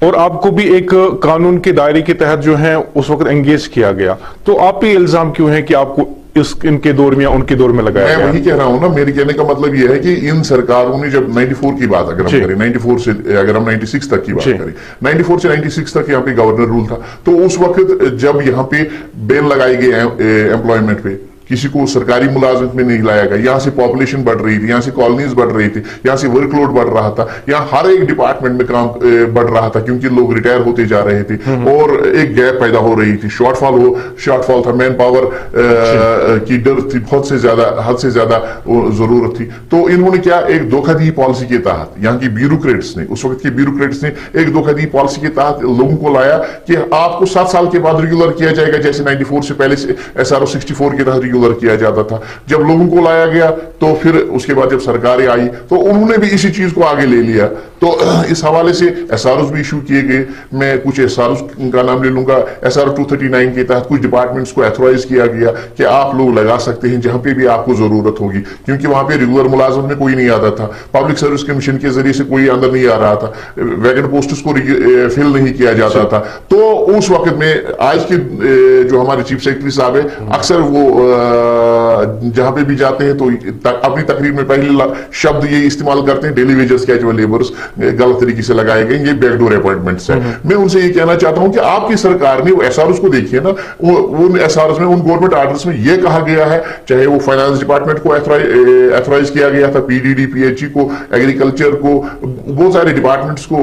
اور آپ کو بھی ایک قانون کے دائرے کے تحت جو ہے اس وقت انگیج کیا گیا، تو آپ پہ الزام کیوں ہے کہ آپ کو ان کے دور میں یا ان کے دور میں لگایا گیا؟ میں وہی کہہ رہا ہوں نا، میرے کہنے کا مطلب یہ ہے کہ ان سرکاروں نے جب 94 کی بات اگر ہم کریں، 94 سے اگر ہم 96 تک کی بات کریں، 94 سے 96 تک یہاں پہ گورنر رول تھا، تو اس وقت جب یہاں پہ بین لگائی گئی امپلائمنٹ پہ، کسی کو سرکاری ملازمت میں نہیں لایا گیا، یہاں سے پاپولیشن بڑھ رہی تھی، یہاں سے کالونیز بڑھ رہی تھی، یہاں سے ورک لوڈ بڑھ رہا تھا، یہاں ہر ایک ڈپارٹمنٹ میں کام بڑھ رہا تھا کیونکہ لوگ ریٹائر ہوتے جا رہے تھے اور ایک گیپ پیدا ہو رہی تھی، شارٹ فال تھا، مین پاور کی ڈر تھی، بہت سے زیادہ، حد سے زیادہ ضرورت تھی۔ تو انہوں نے کیا، ایک دھوکہ دی پالیسی کے تحت یہاں کی بیوروکریٹس نے، اس وقت کے بیوروکریٹس نے ایک دھوکہ دی پالیسی کے تحت لوگوں کو لایا کہ آپ کو 7 سال کے بعد ریگولر کیا جائے گا، جیسے 94 سے پہلے SRO 64 کے تحت ریگولر کیا جاتا تھا۔ جب لوگوں کو لایا گیا تو پھر اس کے بعد جب سرکاریں آئی تو انہوں نے بھی اسی چیز کو آگے لے لیا۔ تو اس حوالے سے SROs بھی ایشو کیے گئے، میں کچھ SROs کا نام لے لوں گا۔ SRO 239 کے تحت کچھ ڈپارٹمنٹس کو ایتھورائز کیا گیا کہ آپ لوگ لگا سکتے ہیں جہاں پہ بھی آپ کو ضرورت ہوگی، کیونکہ وہاں پہ ریگولر ملازمت میں کوئی نہیں آتا تھا، پبلک سروس کمیشن کے ذریعے سے کوئی اندر نہیں آ رہا تھا، ویکینٹ پوسٹس کو فل نہیں کیا جاتا تھا۔ تو اس وقت میں آج کے جو ہمارے چیف سیکرٹری صاحب ہے، اکثر وہ جہاں پہ بھی جاتے ہیں تو اپنی تقریر میں پہلے شبد یہ استعمال کرتے ہیں، ڈیلی ویجز کیجول لیبرز غلط طریقے سے لگائے گئے، یہ بیک ڈور اپوائنٹمنٹس ہیں۔ میں ان سے یہ کہنا چاہتا ہوں کہ آپ کی سرکار نے وہ SROs کو دیکھیے نا، ان SROs میں، ان گورنمنٹ آرڈرز میں یہ کہا گیا ہے، چاہے وہ فائنانس ڈپارٹمنٹ کو ایتھورائز کیا گیا تھا، PDD PHE کو، ایگریکلچر کو، بہت سارے ڈپارٹمنٹس کو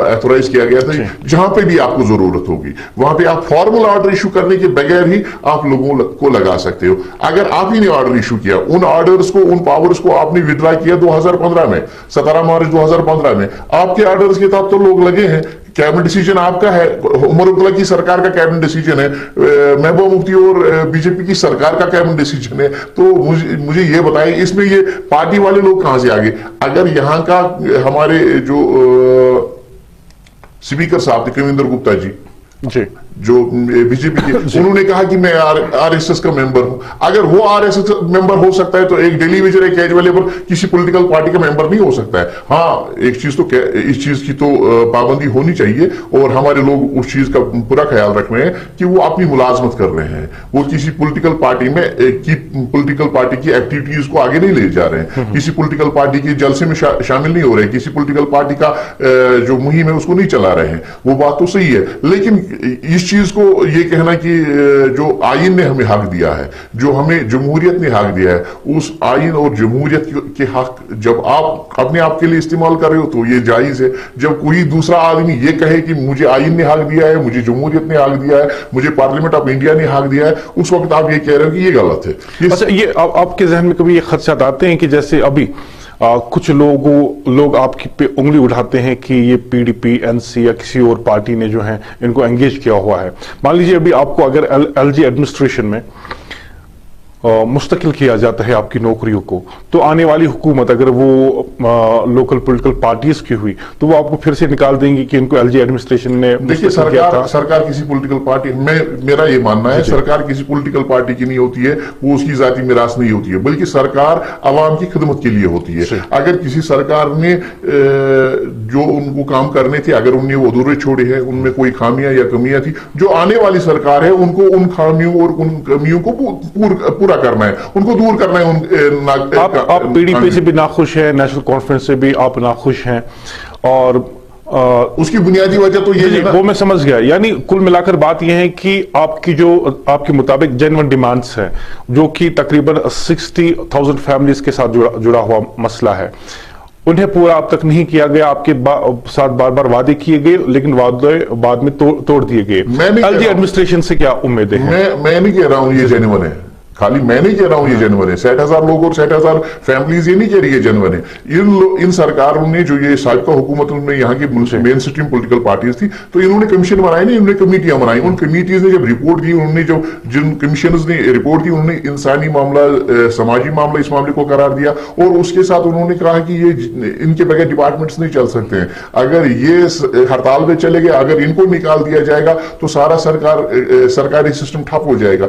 ایتھورائز کیا گیا تھا، جہاں پہ بھی آپ کو ضرورت ہوگی وہاں پہ آپ فارمل آرڈر ایشو کرنے کے بغیر ہی آپ لوگوں کو لگا سکتے ہو۔ اگر آپ ہی نے آرڈر ایشو کیا، ان آرڈرز کو، ان پاورز کو آپ نے وڈرا کیا 2015 میں، 17 مارچ 2015 میں، آپ کے آرڈرز کے تحت تو لوگ لگے ہیں، کیبنٹ ڈیسیجن آپ کا ہے، عمر عبداللہ کی سرکار کا کیبنٹ ڈیسیجن ہے، محبوبہ مفتی اور BJP کی سرکار کا کیبنٹ ڈیسیجن ہے۔ تو مجھے یہ بتائیں اس میں یہ پارٹی والے لوگ کہاں سے آگے؟ اگر یہاں کا ہمارے جو اسپیکر صاحب تھے کمیندر گپتا جی، جو BJP کے، انہوں نے کہا کہ میں RSS کا ممبر ہوں۔ اگر وہ RSS ممبر ہو سکتا ہے تو ایک ڈیلی ویجر، ایک کیجول لیبر کسی پولیٹیکل پارٹی کا ممبر نہیں ہو سکتا ہے۔ ہاں، ایک چیز تو اس چیز کی تو پابندی ہونی چاہیے، اور ہمارے لوگ اس چیز کا پورا خیال رکھ رہے ہیں کہ وہ اپنی ملازمت کر رہے ہیں، وہ کسی پولیٹیکل پارٹی میں پولیٹیکل پارٹی کی ایکٹیویٹیز کو آگے نہیں لے جا رہے ہیں، کسی پولیٹیکل پارٹی کے جلسے میں شامل نہیں ہو رہے ہیں، کسی پولیٹیکل پارٹی کا جو مہم ہے اس کو نہیں چلا رہے ہیں۔ وہ بات تو صحیح ہے، لیکن اس چیز کو یہ کہنا کہ جو آئین نے ہمیں حق دیا ہے، جو ہمیں جمہوریت نے حق دیا ہے، اس آئین اور جمہوریت کے حق جب آپ اپنے آپ کے لیے استعمال کر رہے ہو تو یہ جائز ہے۔ جب کوئی دوسرا آدمی یہ کہے کہ مجھے آئین نے حق دیا ہے، مجھے جمہوریت نے حق دیا ہے، مجھے پارلیمنٹ آف انڈیا نے حق دیا ہے، اس وقت آپ یہ کہہ رہے ہو کہ یہ غلط ہے۔ اچھا، یہ آپ کے ذہن میں کبھی یہ خدشات آتے ہیں کہ جیسے ابھی کچھ لوگ آپ کی پہ انگلی اٹھاتے ہیں کہ یہ PDP NC یا کسی اور پارٹی نے جو ہے ان کو انگیج کیا ہوا ہے؟ مان لیجیے ابھی آپ کو اگر LG ایڈمنسٹریشن میں مستقل کیا جاتا ہے آپ کی نوکریوں کو، تو آنے والی حکومت اگر وہ لوکل پولیٹیکل پارٹیز کی ہوئی تو وہ آپ کو پھر سے نکال دیں گی کہ ان کو LG ایڈمنسٹریشن نے دیکھیے، سرکار کسی پولیٹیکل پارٹی، میرا یہ ماننا ہے سرکار کسی پولیٹیکل پارٹی کی نہیں ہوتی ہے، وہ اس کی ذاتی میراث نہیں ہوتی ہے، بلکہ سرکار عوام کی خدمت کے لیے ہوتی ہے۔ اگر کسی سرکار نے جو ان کو کام کرنے تھے، اگر ان نے وہ ادھورے چھوڑے ہیں، ان میں کوئی خامیاں یا کمیاں تھی، جو آنے والی سرکار ہے ان کو ان خامیوں اور ان کمیوں کو پورا کرنا ہے، ان کو دور کرنا ہے۔ آپ PDP سے بھی ناخوش ہیں، نیشنل کانفرنس سے بھی آپ ناخوش ہیں، اور اس کی بنیادی وجہ تو یہ ہے، وہ میں سمجھ گیا۔ یعنی کل ملا کر بات یہ ہے کہ آپ کے مطابق جینون ڈیمانڈز ہیں، جو کہ تقریباً 60,000 فیملیز کے ساتھ جڑا ہوا مسئلہ ہے، انہیں پورا اب تک نہیں کیا گیا۔ آپ کے ساتھ بار بار وعدے کیے گئے لیکن وعدے بعد میں توڑ دیے گئے۔ LG ایڈمنسٹریشن سے کیا امیدیں ہیں؟ میں نہیں کہہ رہا ہوں یہ جینون ہے، خالی میں نہیں کہہ رہا ہوں یہ جنون ہے، 60,000 لوگ اور 60,000 فیملیز یہ نہیں کہہ رہی ہے جنون ہے۔ ان سرکاروں نے جو یہ سابقہ حکومت میں یہاں کی مین سٹریم پولیٹیکل پارٹیز تھی، تو انہوں نے کمیشن بنائے نہیں، انہوں نے کمیٹیاں بنائی۔ ان کمیٹیز نے جب رپورٹ دی، انہوں نے جن کمیشنز نے رپورٹ دی، انہوں نے انسانی معاملہ، سماجی معاملہ اس معاملے کو قرار دیا، اور اس کے ساتھ انہوں نے کہا کہ یہ ان کے بغیر ڈپارٹمنٹس نہیں چل سکتے ہیں۔ اگر یہ ہڑتال پہ چلے گئے، اگر ان کو نکال دیا جائے گا تو سارا سرکاری سسٹم ٹھپ ہو جائے گا۔